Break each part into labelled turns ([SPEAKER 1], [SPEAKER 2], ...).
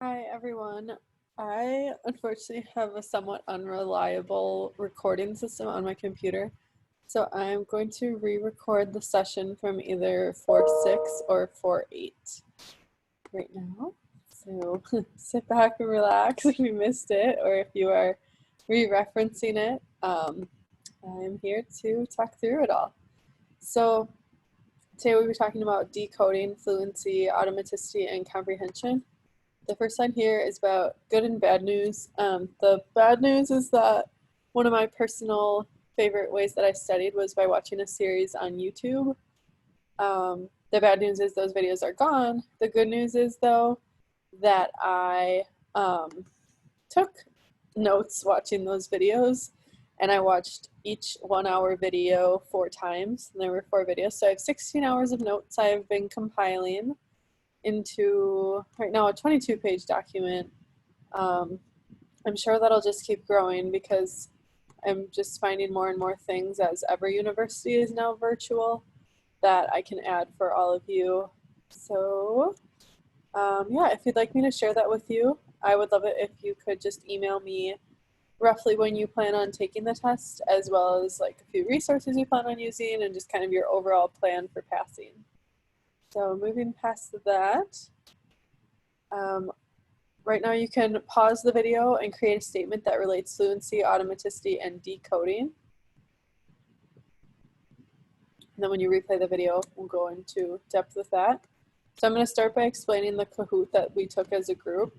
[SPEAKER 1] Hi everyone. I unfortunately have a somewhat unreliable recording system on my computer, so I'm going to re-record the session from either FoRT 6 or FoRT 8 right now. So sit back and relax if you missed it or if you are re-referencing it. I'm here to talk through it all. So today we'll be talking about decoding, fluency, automaticity, and comprehension. The first line here is about good and bad news. The bad news is that one of my personal favorite ways that I studied was by watching a series on YouTube. The bad news is those videos are gone. The good news is, though, that I took notes watching those videos, and I watched each 1 hour video 4 times, and there were 4 videos. So I have 16 hours of notes I've been compiling into right now a 22-page document. I'm sure that'll just keep growing because I'm just finding more and more things as every university is now virtual that I can add for all of you. So yeah, if you'd like me to share that with you, I would love it if you could just email me roughly when you plan on taking the test, as well as like a few resources you plan on using and just kind of your overall plan for passing. So moving past that, right now you can pause the video and create a statement that relates fluency, automaticity, and decoding. And then when you replay the video, we'll go into depth with that. So I'm going to start by explaining the Kahoot that we took as a group.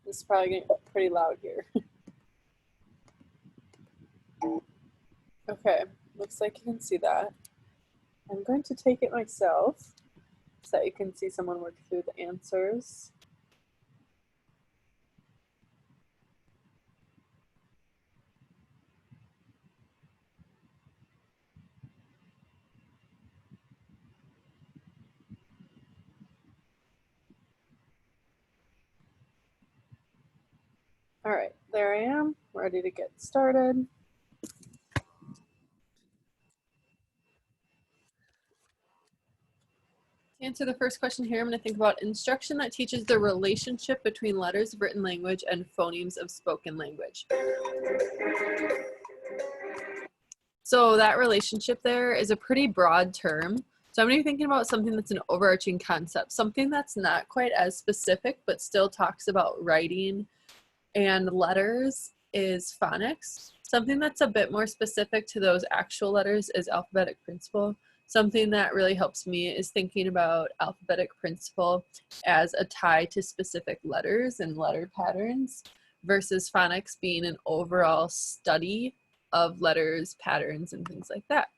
[SPEAKER 1] This is probably getting pretty loud here. Okay, looks like you can see that. I'm going to take it myself so that you can see someone work through the answers. All right, there I am, ready to get started. To answer the first question here, I'm going to think about instruction that teaches the relationship between letters of written language and phonemes of spoken language. So that relationship there is a pretty broad term. So I'm going to be thinking about something that's an overarching concept, something that's not quite as specific, but still talks about writing and letters is phonics. Something that's a bit more specific to those actual letters is alphabetic principle. Something that really helps me is thinking about alphabetic principle as a tie to specific letters and letter patterns versus phonics being an overall study of letters, patterns, and things like that.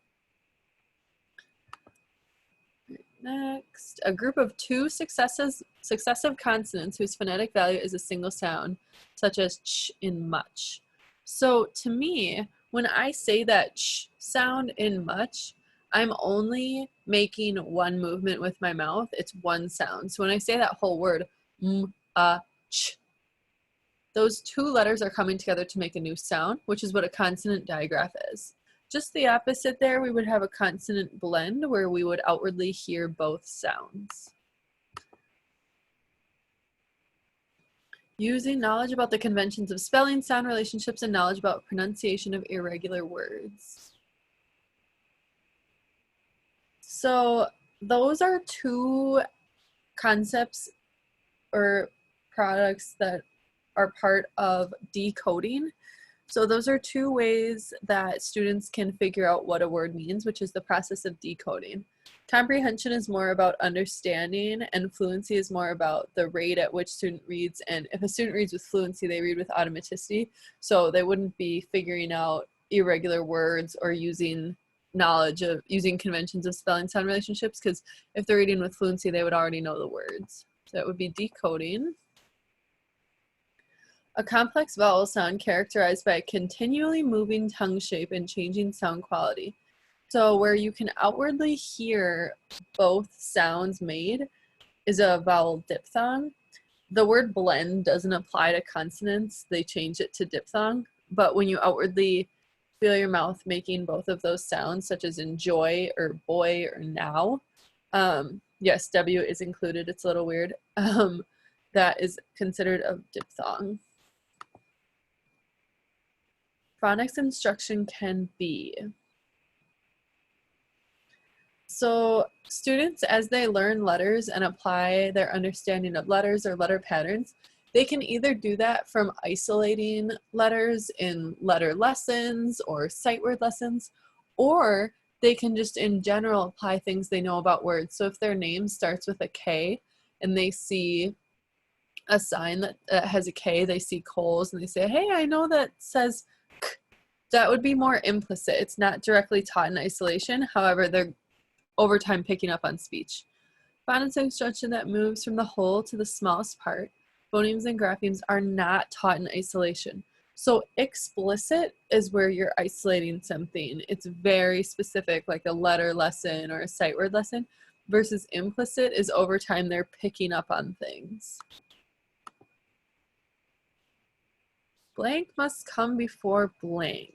[SPEAKER 1] Next, a group of 2 successive consonants whose phonetic value is a single sound, such as ch in much. So to me, when I say that ch sound in much, I'm only making one movement with my mouth. It's one sound. So when I say that whole word, ch, those 2 letters are coming together to make a new sound, which is what a consonant digraph is. Just the opposite there, we would have a consonant blend where we would outwardly hear both sounds. Using knowledge about the conventions of spelling, sound relationships, and knowledge about pronunciation of irregular words. So those are 2 concepts or products that are part of decoding. So those are 2 ways that students can figure out what a word means, which is the process of decoding. Comprehension is more about understanding, and fluency is more about the rate at which student reads. And if a student reads with fluency, they read with automaticity. So they wouldn't be figuring out irregular words or using knowledge of using conventions of spelling sound relationships, because if they're reading with fluency, they would already know the words. So that would be decoding. A complex vowel sound characterized by a continually moving tongue shape and changing sound quality. So where you can outwardly hear both sounds made is a vowel diphthong. The word blend doesn't apply to consonants. They change it to diphthong. But when you outwardly feel your mouth making both of those sounds, such as enjoy or boy or now, yes, W is included. It's a little weird. That is considered a diphthong. Phonics instruction can be. So students, as they learn letters and apply their understanding of letters or letter patterns, they can either do that from isolating letters in letter lessons or sight word lessons, or they can just in general apply things they know about words. So if their name starts with a K and they see a sign that has a K, they see coals and they say, hey, I know that says K. That would be more implicit. It's not directly taught in isolation. However, they're over time picking up on speech. Phonics instruction that moves from the whole to the smallest part, phonemes and graphemes, are not taught in isolation. So explicit is where you're isolating something. It's very specific, like a letter lesson or a sight word lesson, versus implicit is over time they're picking up on things. Blank must come before blank.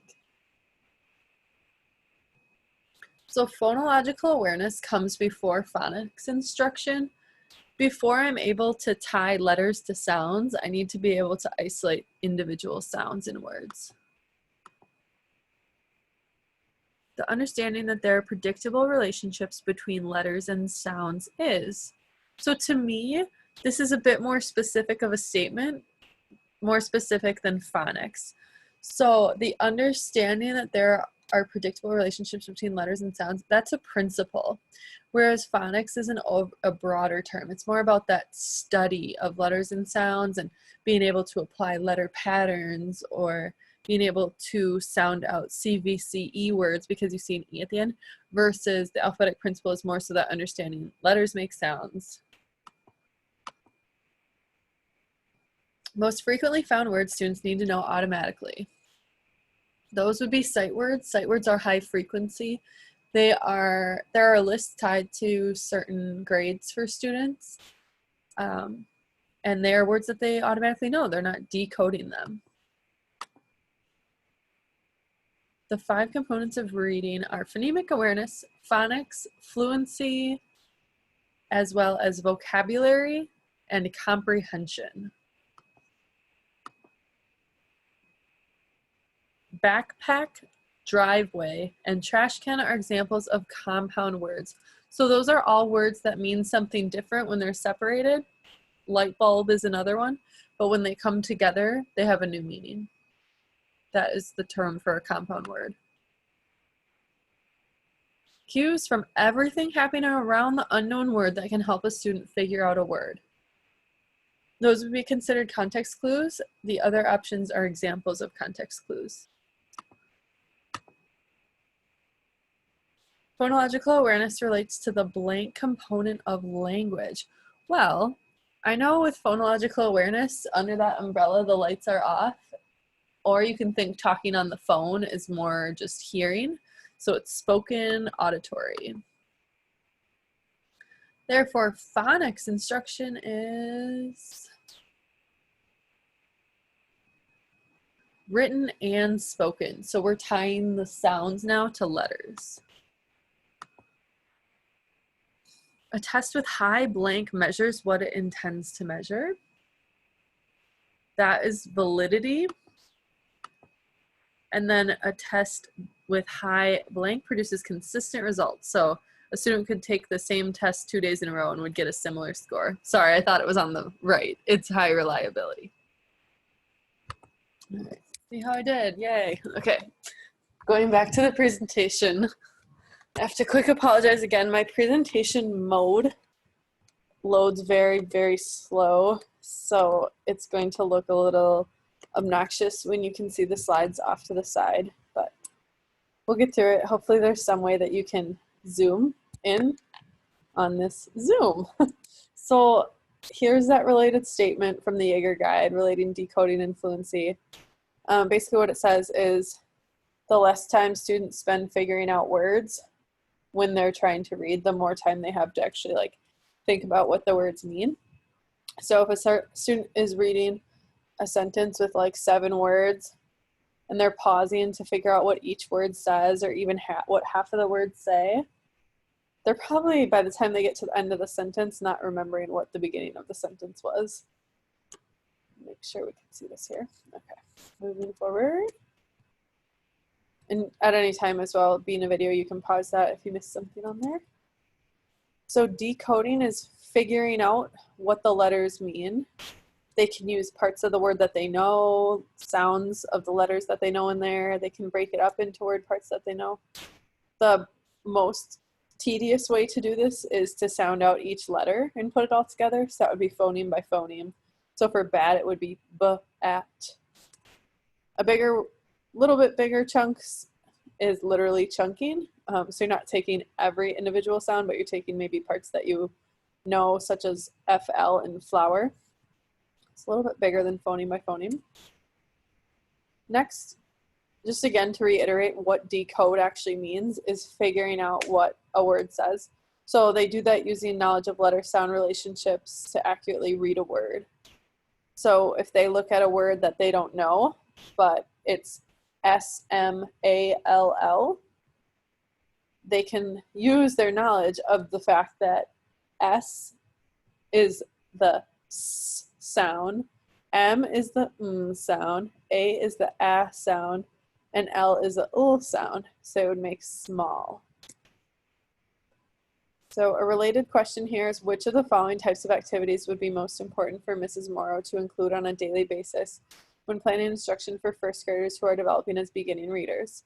[SPEAKER 1] So phonological awareness comes before phonics instruction. Before I'm able to tie letters to sounds, I need to be able to isolate individual sounds in words. The understanding that there are predictable relationships between letters and sounds is. So to me, this is a bit more specific of a statement, more specific than phonics. So the understanding that there are predictable relationships between letters and sounds, that's a principle. Whereas phonics is a broader term. It's more about that study of letters and sounds and being able to apply letter patterns or being able to sound out CVCE words because you see an E at the end, versus the alphabetic principle is more so that understanding letters make sounds. Most frequently found words students need to know automatically. Those would be sight words. Sight words are high frequency. There are lists tied to certain grades for students. And they are words that they automatically know. They're not decoding them. The 5 components of reading are phonemic awareness, phonics, fluency, as well as vocabulary and comprehension. Backpack, driveway, and trash can are examples of compound words. So those are all words that mean something different when they're separated. Light bulb is another one, but when they come together, they have a new meaning. That is the term for a compound word. Cues from everything happening around the unknown word that can help a student figure out a word. Those would be considered context clues. The other options are examples of context clues. Phonological awareness relates to the blank component of language. Well, I know with phonological awareness, under that umbrella, the lights are off. Or you can think talking on the phone is more just hearing. So it's spoken, auditory. Therefore, phonics instruction is written and spoken. So we're tying the sounds now to letters. A test with high blank measures what it intends to measure. That is validity. And then a test with high blank produces consistent results. So a student could take the same test 2 days in a row and would get a similar score. Sorry, I thought it was on the right. It's high reliability. All right, see how I did, yay. Okay, going back to the presentation. I have to quick apologize again. My presentation mode loads very, very slow. So it's going to look a little obnoxious when you can see the slides off to the side, but we'll get through it. Hopefully there's some way that you can zoom in on this Zoom. So here's that related statement from the Yeager guide relating decoding and fluency. Basically what it says is the less time students spend figuring out words when they're trying to read, the more time they have to actually like think about what the words mean. So if a student is reading a sentence with like 7 words and they're pausing to figure out what each word says or even what half of the words say, they're probably, by the time they get to the end of the sentence, not remembering what the beginning of the sentence was. Make sure we can see this here. Okay, moving forward. And at any time as well, being a video, you can pause that if you missed something on there. So decoding is figuring out what the letters mean. They can use parts of the word that they know, sounds of the letters that they know in there. They can break it up into word parts that they know. The most tedious way to do this is to sound out each letter and put it all together. So that would be phoneme by phoneme. So for bad, it would be b, at. A little bit bigger chunks is literally chunking. So you're not taking every individual sound, but you're taking maybe parts that you know, such as FL and flower. It's a little bit bigger than phoneme by phoneme. Next, just again to reiterate what decode actually means is figuring out what a word says. So they do that using knowledge of letter-sound relationships to accurately read a word. So if they look at a word that they don't know, but it's S-M-A-L-L, they can use their knowledge of the fact that S is the S sound, M is the M sound, A is the A sound, and L is the L sound, so it would make small. So a related question here is, which of the following types of activities would be most important for Mrs. Morrow to include on a daily basis when planning instruction for first graders who are developing as beginning readers?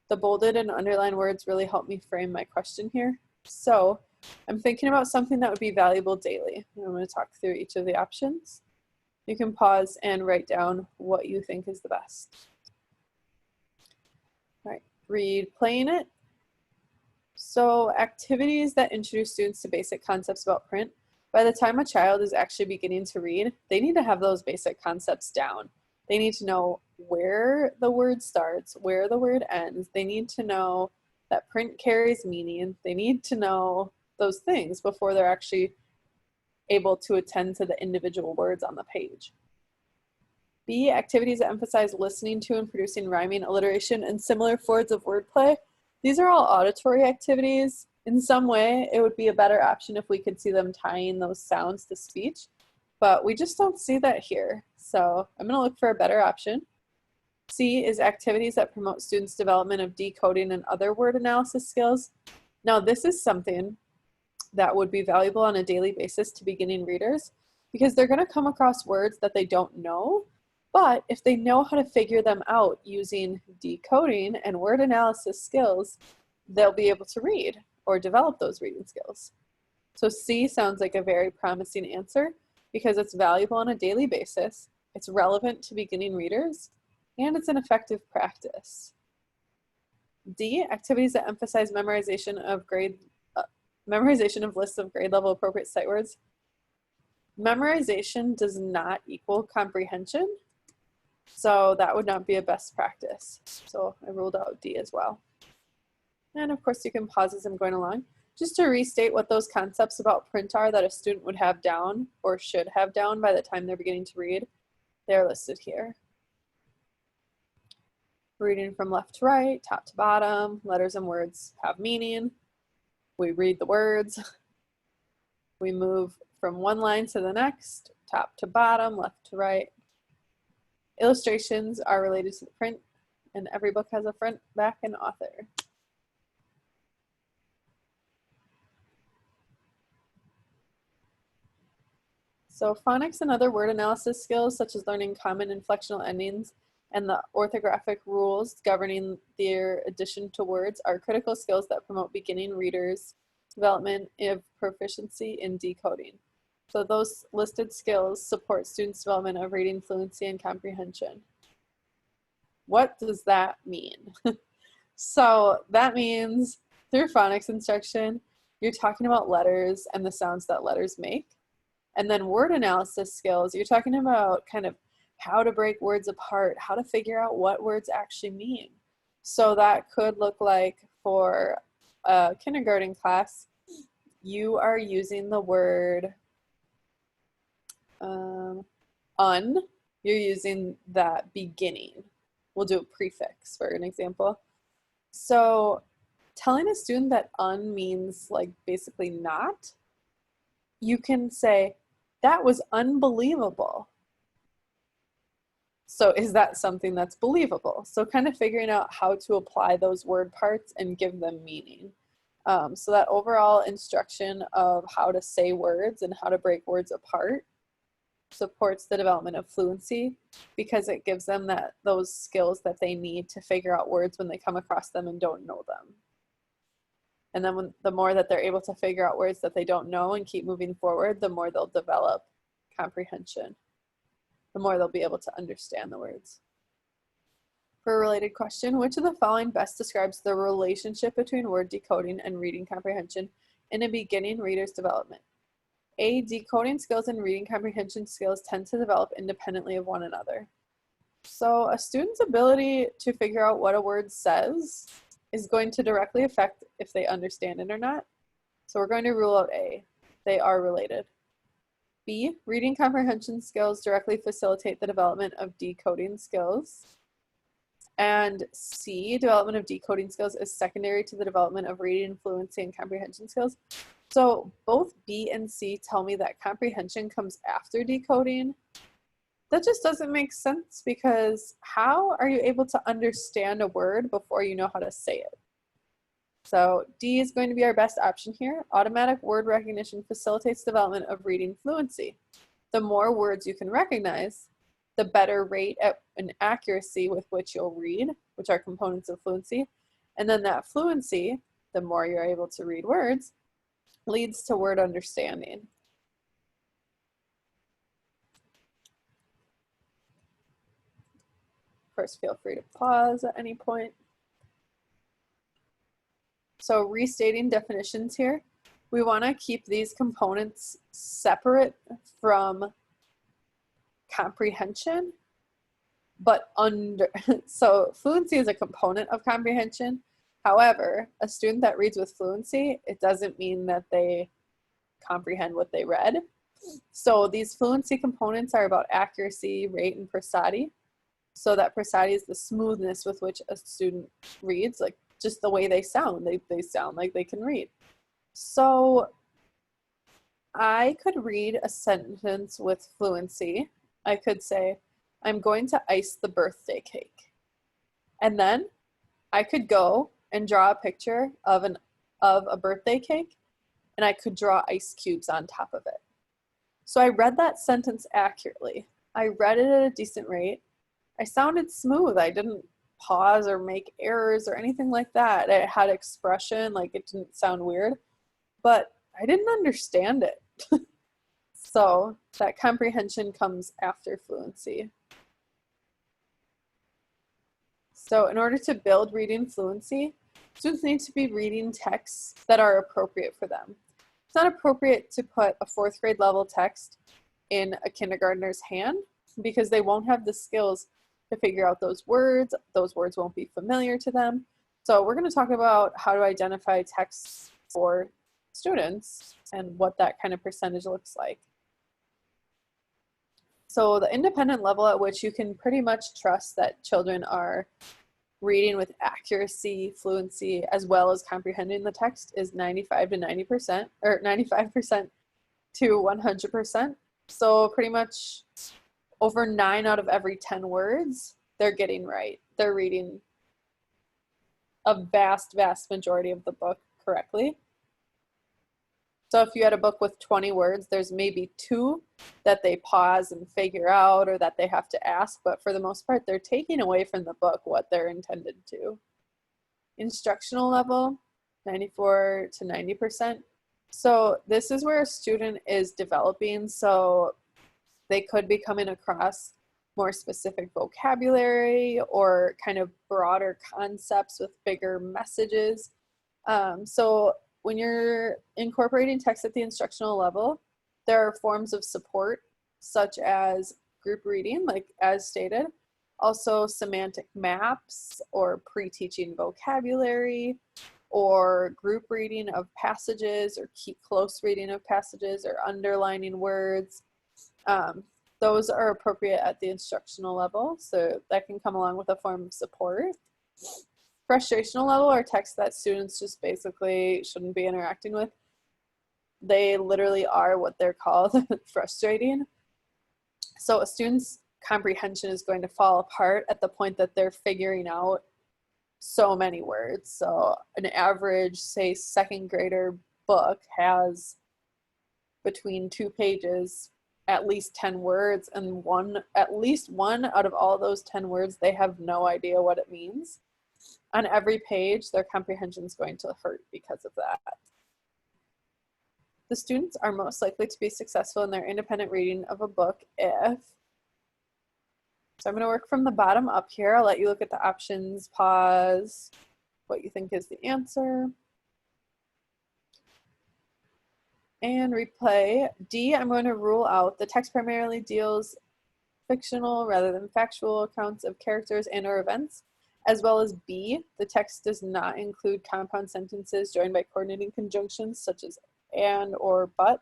[SPEAKER 1] The bolded and underlined words really help me frame my question here. So I'm thinking about something that would be valuable daily. I'm going to talk through each of the options. You can pause and write down what you think is the best. All right, read, playing it. So activities that introduce students to basic concepts about print. By the time a child is actually beginning to read, they need to have those basic concepts down. They need to know where the word starts, where the word ends. They need to know that print carries meaning. They need to know those things before they're actually able to attend to the individual words on the page. B, activities that emphasize listening to and producing rhyming, alliteration, and similar forms of wordplay. These are all auditory activities. In some way, it would be a better option if we could see them tying those sounds to speech, but we just don't see that here. So I'm going to look for a better option. C is activities that promote students' development of decoding and other word analysis skills. Now, this is something that would be valuable on a daily basis to beginning readers because they're going to come across words that they don't know, but if they know how to figure them out using decoding and word analysis skills, they'll be able to read or develop those reading skills. So C sounds like a very promising answer because it's valuable on a daily basis, it's relevant to beginning readers, and it's an effective practice. D, activities that emphasize memorization of lists of grade level appropriate sight words. Memorization does not equal comprehension, so that would not be a best practice. So I ruled out D as well. And of course you can pause as I'm going along. Just to restate what those concepts about print are that a student would have down or should have down by the time they're beginning to read, they're listed here. Reading from left to right, top to bottom, letters and words have meaning. We read the words. We move from one line to the next, top to bottom, left to right. Illustrations are related to the print, and every book has a front, back, and author. So phonics and other word analysis skills, such as learning common inflectional endings and the orthographic rules governing their addition to words, are critical skills that promote beginning readers' development of proficiency in decoding. So those listed skills support students' development of reading fluency and comprehension. What does that mean? So that means through phonics instruction, you're talking about letters and the sounds that letters make. And then word analysis skills, you're talking about kind of how to break words apart, how to figure out what words actually mean. So that could look like for a kindergarten class, you are using the word un, you're using that beginning. We'll do a prefix for an example. So telling a student that un means like basically not, you can say, that was unbelievable. So is that something that's believable? So kind of figuring out how to apply those word parts and give them meaning. So that overall instruction of how to say words and how to break words apart supports the development of fluency, because it gives them those skills that they need to figure out words when they come across them and don't know them. And then the more that they're able to figure out words that they don't know and keep moving forward, the more they'll develop comprehension, the more they'll be able to understand the words. For a related question, which of the following best describes the relationship between word decoding and reading comprehension in a beginning reader's development? A, decoding skills and reading comprehension skills tend to develop independently of one another. So a student's ability to figure out what a word says is going to directly affect if they understand it or not. So we're going to rule out A. They are related. B, reading comprehension skills directly facilitate the development of decoding skills. And C, development of decoding skills is secondary to the development of reading fluency and comprehension skills. So both B and C tell me that comprehension comes after decoding. That just doesn't make sense, because how are you able to understand a word before you know how to say it? So D is going to be our best option here. Automatic word recognition facilitates development of reading fluency. The more words you can recognize, the better rate and accuracy with which you'll read, which are components of fluency. And then that fluency, the more you're able to read words, leads to word understanding. Of course, feel free to pause at any point. So restating definitions here, we want to keep these components separate from comprehension, but so fluency is a component of comprehension. However, a student that reads with fluency, it doesn't mean that they comprehend what they read. So these fluency components are about accuracy, rate, and prosody. So that prosody is the smoothness with which a student reads, like just the way they sound. They sound like they can read. So I could read a sentence with fluency. I could say, I'm going to ice the birthday cake. And then I could go and draw a picture of a birthday cake, and I could draw ice cubes on top of it. So I read that sentence accurately. I read it at a decent rate. I sounded smooth. I didn't pause or make errors or anything like that. It had expression, like it didn't sound weird, but I didn't understand it. So that comprehension comes after fluency. So in order to build reading fluency, students need to be reading texts that are appropriate for them. It's not appropriate to put a 4th grade level text in a kindergartner's hand, because they won't have the skills to figure out those words. Those words won't be familiar to them. So we're going to talk about how to identify texts for students and what that kind of percentage looks like. So the independent level at which you can pretty much trust that children are reading with accuracy, fluency, as well as comprehending the text is 95 to 90%, or 95% to 100%. So pretty much over 9 out of every 10 words, they're getting right. They're reading a vast, vast majority of the book correctly. So if you had a book with 20 words, there's maybe 2 that they pause and figure out, or that they have to ask, but for the most part, they're taking away from the book what they're intended to. Instructional level, 94 to 90%. So this is where a student is developing, so they could be coming across more specific vocabulary or kind of broader concepts with bigger messages. So when you're incorporating text at the instructional level, There are forms of support, such as group reading, like as stated, also semantic maps or pre-teaching vocabulary, or group reading of passages, or keep close reading of passages, or underlining words. Those are appropriate at the instructional level, so that can come along with a form of support. Frustrational level are texts that students just basically shouldn't be interacting with. They literally are what they're called, frustrating. So a student's comprehension is going to fall apart at the point that they're figuring out so many words. So an average, say, second grader book has between 2 pages at least 10 words, and at least one out of all those 10 words, they have no idea what it means. On every page, their comprehension is going to hurt because of that. The students are most likely to be successful in their independent reading of a book if, so I'm going to work from the bottom up here. I'll let you look at the options, pause, what you think is the answer. And replay. D, I'm going to rule out the text primarily deals fictional rather than factual accounts of characters and or events, as well as B, the text does not include compound sentences joined by coordinating conjunctions such as and or but.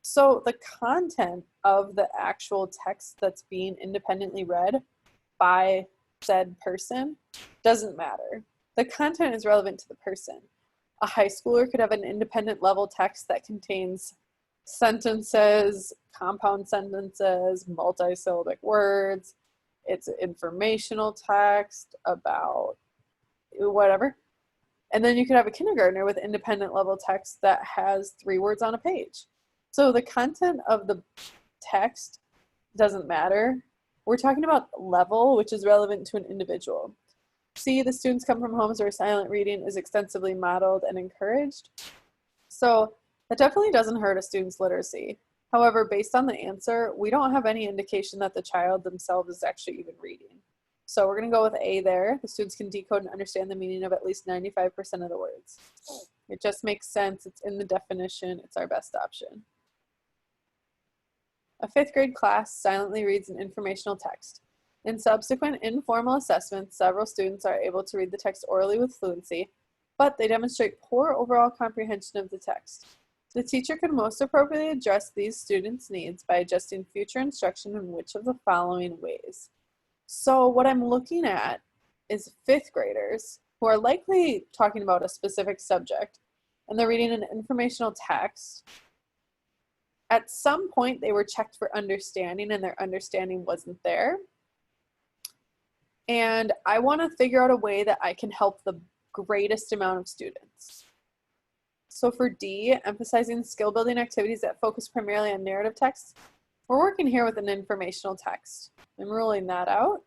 [SPEAKER 1] So the content of the actual text that's being independently read by said person doesn't matter. The content is relevant to the person. A high schooler could have an independent level text that contains sentences, compound sentences, multisyllabic words. It's informational text about whatever. And then you could have a kindergartner with independent level text that has 3 words on a page. So the content of the text doesn't matter. We're talking about level, which is relevant to an individual. C, the students come from homes where silent reading is extensively modeled and encouraged. So that definitely doesn't hurt a student's literacy. However, based on the answer, we don't have any indication that the child themselves is actually even reading. So we're going to go with A there. The students can decode and understand the meaning of at least 95% of the words. It just makes sense. It's in the definition. It's our best option. A 5th grade class silently reads an informational text. In subsequent informal assessments, several students are able to read the text orally with fluency, but they demonstrate poor overall comprehension of the text. The teacher could most appropriately address these students' needs by adjusting future instruction in which of the following ways. So what I'm looking at is 5th graders who are likely talking about a specific subject, and they're reading an informational text. At some point, they were checked for understanding, and their understanding wasn't there. And I want to figure out a way that I can help the greatest amount of students. So for D, emphasizing skill building activities that focus primarily on narrative text, we're working here with an informational text. I'm ruling that out.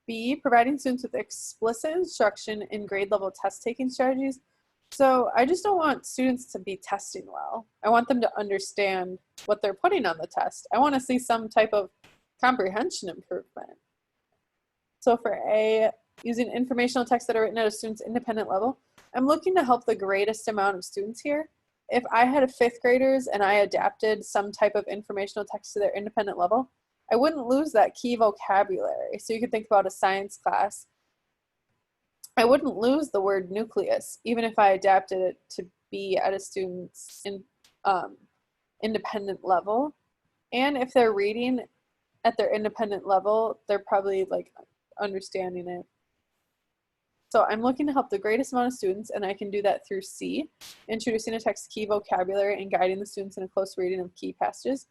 [SPEAKER 1] B, providing students with explicit instruction in grade level test taking strategies. So I just don't want students to be testing well. I want them to understand what they're putting on the test. I want to see some type of comprehension improvement. So for A, using informational texts that are written at a student's independent level, I'm looking to help the greatest amount of students here. If I had a 5th graders and I adapted some type of informational text to their independent level, I wouldn't lose that key vocabulary. So you could think about a science class. I wouldn't lose the word nucleus, even if I adapted it to be at a student's independent level. And if they're reading at their independent level, they're probably like understanding it. So I'm looking to help the greatest amount of students, and I can do that through C, introducing a text key vocabulary and guiding the students in a close reading of key passages.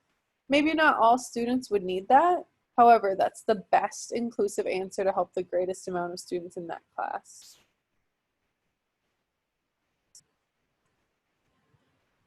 [SPEAKER 1] Maybe not all students would need that. However, that's the best inclusive answer to help the greatest amount of students in that class.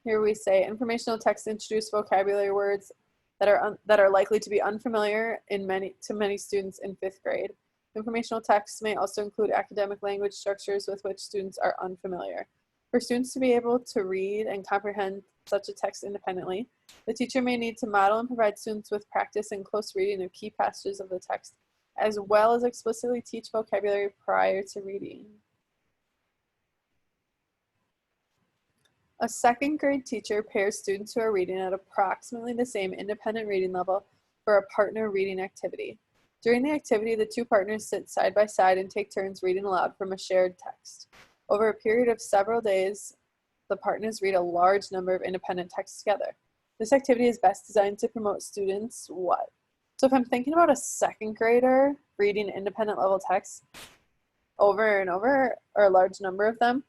[SPEAKER 1] Here we say informational text introduce vocabulary words that are likely to be unfamiliar to many students in 5th grade. Informational texts may also include academic language structures with which students are unfamiliar. For students to be able to read and comprehend such a text independently, the teacher may need to model and provide students with practice and close reading of key passages of the text, as well as explicitly teach vocabulary prior to reading. A second grade teacher pairs students who are reading at approximately the same independent reading level for a partner reading activity. During the activity, the two partners sit side by side and take turns reading aloud from a shared text. Over a period of several days, the partners read a large number of independent texts together. This activity is best designed to promote students what? So if I'm thinking about a second grader reading independent level texts over and over, or a large number of them,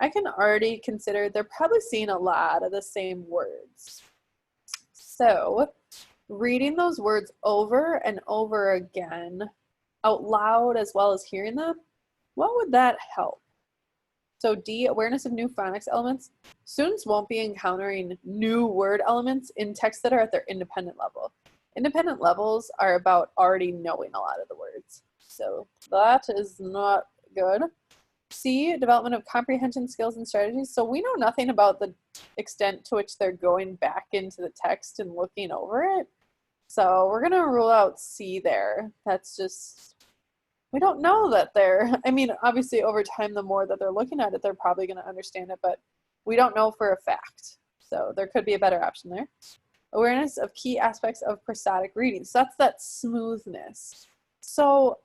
[SPEAKER 1] I can already consider they're probably seeing a lot of the same words. So reading those words over and over again out loud as well as hearing them, what would that help? So D, awareness of new phonics elements. Students won't be encountering new word elements in texts that are at their independent level. Independent levels are about already knowing a lot of the words. So that is not good. C, development of comprehension skills and strategies. So we know nothing about the extent to which they're going back into the text and looking over it. So we're going to rule out C there. That's just, we don't know that they're, I mean, obviously over time, the more that they're looking at it, they're probably going to understand it, but we don't know for a fact. So there could be a better option there. Awareness of key aspects of prosodic reading. So that's that smoothness. So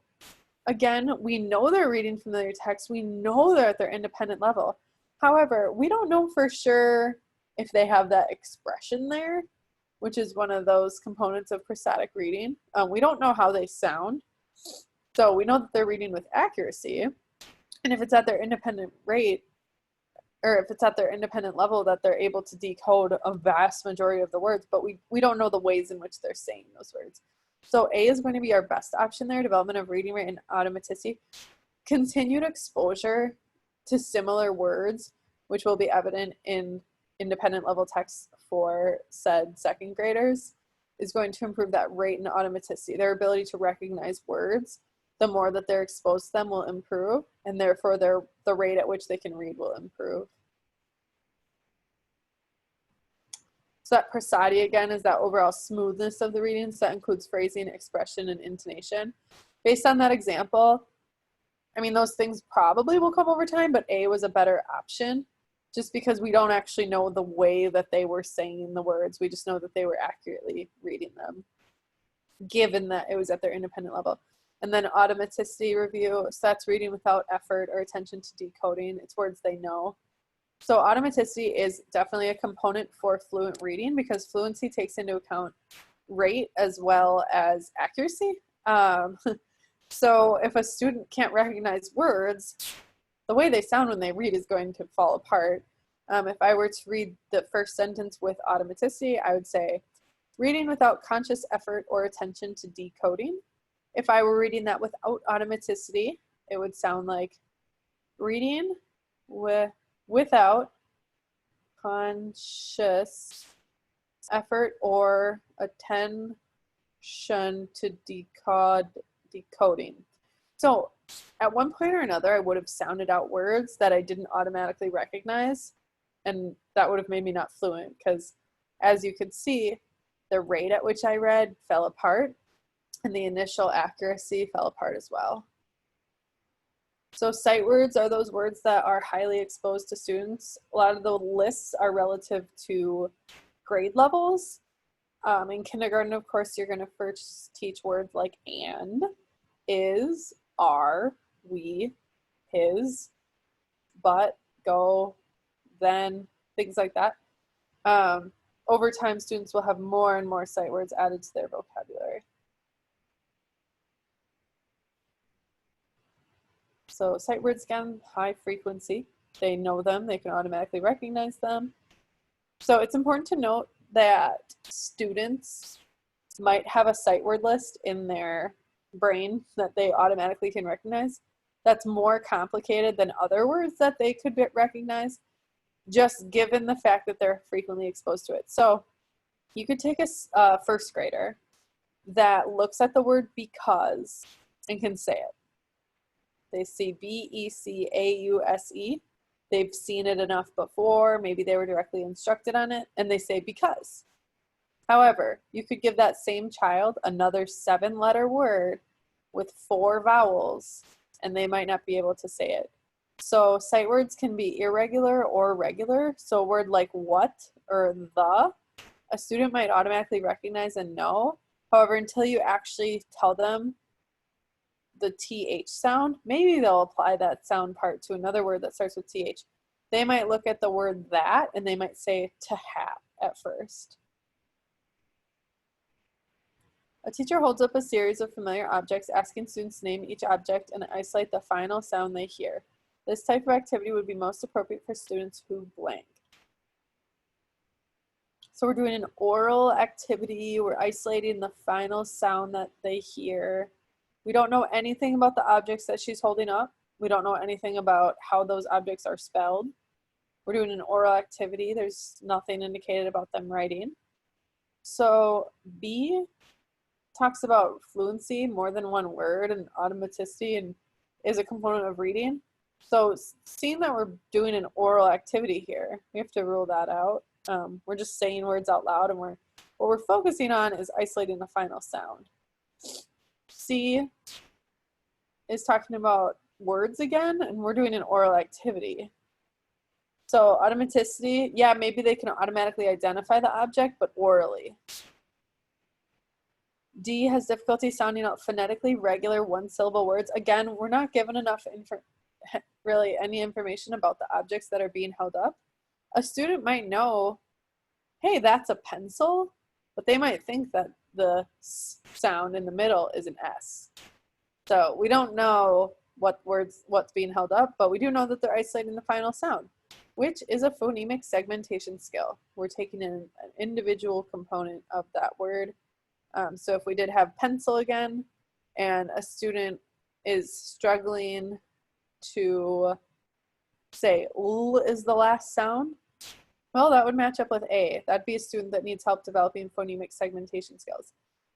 [SPEAKER 1] again, we know they're reading familiar text. We know they're at their independent level. However, we don't know for sure if they have that expression there, which is one of those components of prosodic reading. We don't know how they sound. So we know that they're reading with accuracy. And if it's at their independent rate, or if it's at their independent level, that they're able to decode a vast majority of the words, but we don't know the ways in which they're saying those words. So A is going to be our best option there, development of reading rate and automaticity. Continued exposure to similar words, which will be evident in independent level texts for said second graders, is going to improve that rate and automaticity. Their ability to recognize words, the more that they're exposed to them, will improve, and therefore the rate at which they can read will improve. So that prosody, again, is that overall smoothness of the reading. So that includes phrasing, expression, and intonation. Based on that example, I mean, those things probably will come over time, but A was a better option just because we don't actually know the way that they were saying the words. We just know that they were accurately reading them, given that it was at their independent level. And then automaticity review, so that's reading without effort or attention to decoding. It's words they know. So automaticity is definitely a component for fluent reading because fluency takes into account rate as well as accuracy. So if a student can't recognize words, the way they sound when they read is going to fall apart. If I were to read the first sentence with automaticity, I would say, reading without conscious effort or attention to decoding. If I were reading that without automaticity, it would sound like reading without conscious effort or attention to decoding. So at one point or another, I would have sounded out words that I didn't automatically recognize, and that would have made me not fluent because, as you could see, the rate at which I read fell apart, and the initial accuracy fell apart as well. So sight words are those words that are highly exposed to students. A lot of the lists are relative to grade levels. In kindergarten, of course, you're going to first teach words like and, is, are, we, his, but, go, then, things like that. Over time, students will have more and more sight words added to their vocabulary. So sight words, again, high frequency. They know them, they can automatically recognize them. So it's important to note that students might have a sight word list in their brain that they automatically can recognize. That's more complicated than other words that they could recognize, just given the fact that they're frequently exposed to it. So you could take a first grader that looks at the word because and can say it. They see B-E-C-A-U-S-E. They've seen it enough before. Maybe they were directly instructed on it, and they say because. However, you could give that same child another 7-letter word with 4 vowels, and they might not be able to say it. So sight words can be irregular or regular. So a word like what or the, a student might automatically recognize and know. However, until you actually tell them the TH sound, maybe they'll apply that sound part to another word that starts with TH. They might look at the word that and they might say to hat at first. A teacher holds up a series of familiar objects, asking students to name each object and isolate the final sound they hear. This type of activity would be most appropriate for students who blank. So we're doing an oral activity. We're isolating the final sound that they hear. We don't know anything about the objects that she's holding up. We don't know anything about how those objects are spelled. We're doing an oral activity. There's nothing indicated about them writing. So B talks about fluency, more than one word, and automaticity, and is a component of reading. So seeing that we're doing an oral activity here, we have to rule that out. We're just saying words out loud, and what we're focusing on is isolating the final sound. C is talking about words again, and we're doing an oral activity. So automaticity, yeah, maybe they can automatically identify the object, but orally. D has difficulty sounding out phonetically regular one-syllable words. Again, we're not given enough really any information about the objects that are being held up. A student might know, hey, that's a pencil, but they might think that the sound in the middle is an S. So we don't know what's being held up, but we do know that they're isolating the final sound, which is a phonemic segmentation skill. We're taking in an individual component of that word. So if we did have pencil again, and a student is struggling to say L is the last sound, well, that would match up with A. That'd be a student that needs help developing phonemic segmentation skills.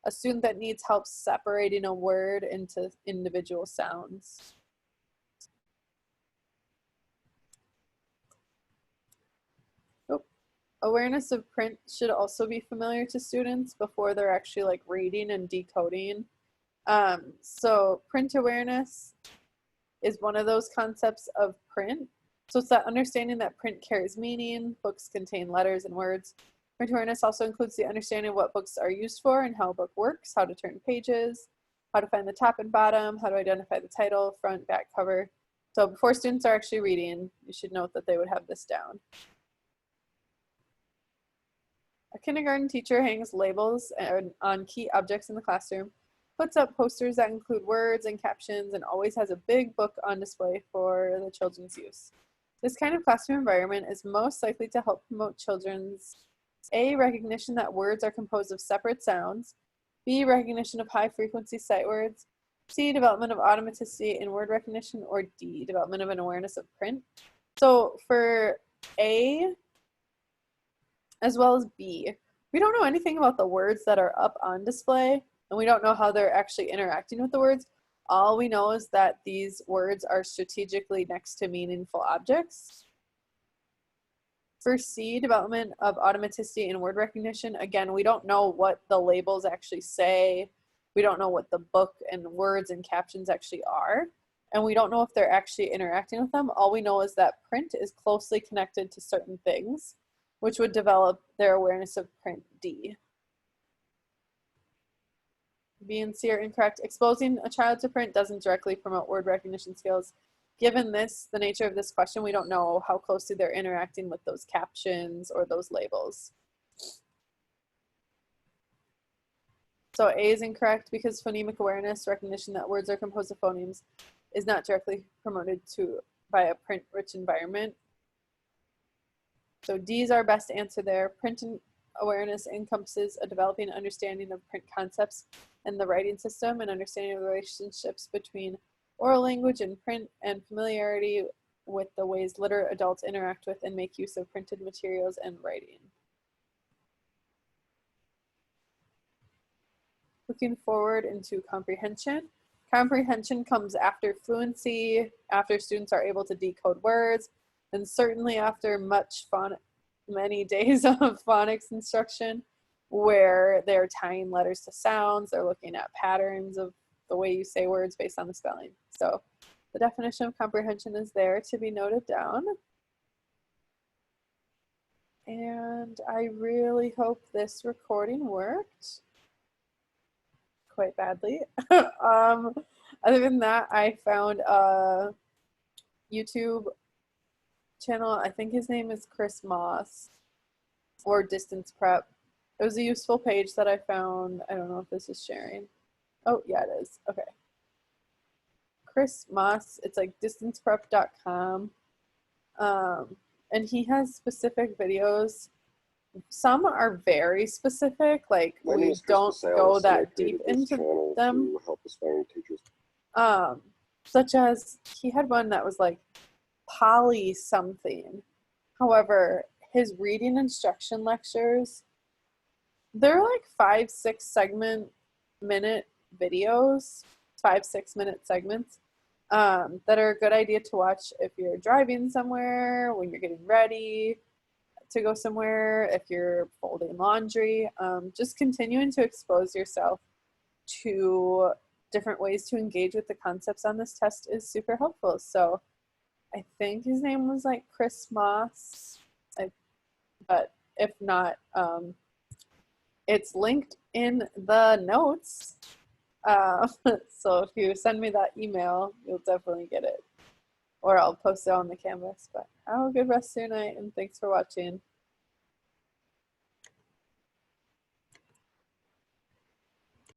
[SPEAKER 1] A student that needs help separating a word into individual sounds. Awareness of print should also be familiar to students before they're actually like reading and decoding. So print awareness is one of those concepts of print. So it's that understanding that print carries meaning, books contain letters and words. Print awareness also includes the understanding of what books are used for and how a book works, how to turn pages, how to find the top and bottom, how to identify the title, front, back, cover. So before students are actually reading, you should note that they would have this down. A kindergarten teacher hangs labels on key objects in the classroom, puts up posters that include words and captions, and always has a big book on display for the children's use. This kind of classroom environment is most likely to help promote children's A, recognition that words are composed of separate sounds, B, recognition of high-frequency sight words, C, development of automaticity in word recognition, or D, development of an awareness of print. So for A, as well as B, we don't know anything about the words that are up on display, and we don't know how they're actually interacting with the words. All we know is that these words are strategically next to meaningful objects. For C, development of automaticity in word recognition, again, we don't know what the labels actually say. We don't know what the book and words and captions actually are, and we don't know if they're actually interacting with them. All we know is that print is closely connected to certain things, which would develop their awareness of print. D. B and C are incorrect. Exposing a child to print doesn't directly promote word recognition skills. Given this, the nature of this question, we don't know how closely they're interacting with those captions or those labels. So A is incorrect because phonemic awareness, recognition that words are composed of phonemes, is not directly promoted by a print-rich environment. So D is our best answer there. Print awareness encompasses a developing understanding of print concepts and the writing system, and understanding of the relationships between oral language and print, and familiarity with the ways literate adults interact with and make use of printed materials and writing. Looking forward into comprehension. Comprehension comes after fluency, after students are able to decode words, and certainly after many days of phonics instruction where they're tying letters to sounds, they're looking at patterns of the way you say words based on the spelling. So The definition of comprehension is there to be noted down. And I really hope this recording worked quite badly. Other than that, I found a YouTube channel. I think his name is Chris Moss, or Distance Prep. It was a useful page that I found. I don't know if this is sharing. Oh, yeah, it is. Okay. Chris Moss, it's like distanceprep.com. And he has specific videos. Some are very specific, like we don't go that deep into them. Such as he had one that was like poly something. However, his reading instruction lectures, they're like 5-6 minute videos, 5-6 minute segments that are a good idea to watch if you're driving somewhere, when you're getting ready to go somewhere, if you're folding laundry. Just continuing to expose yourself to different ways to engage with the concepts on this test is super helpful. So I think his name was like Chris Moss, but if not, it's linked in the notes. So if you send me that email, you'll definitely get it. Or I'll post it on the Canvas. But have a good rest of your night, and thanks for watching.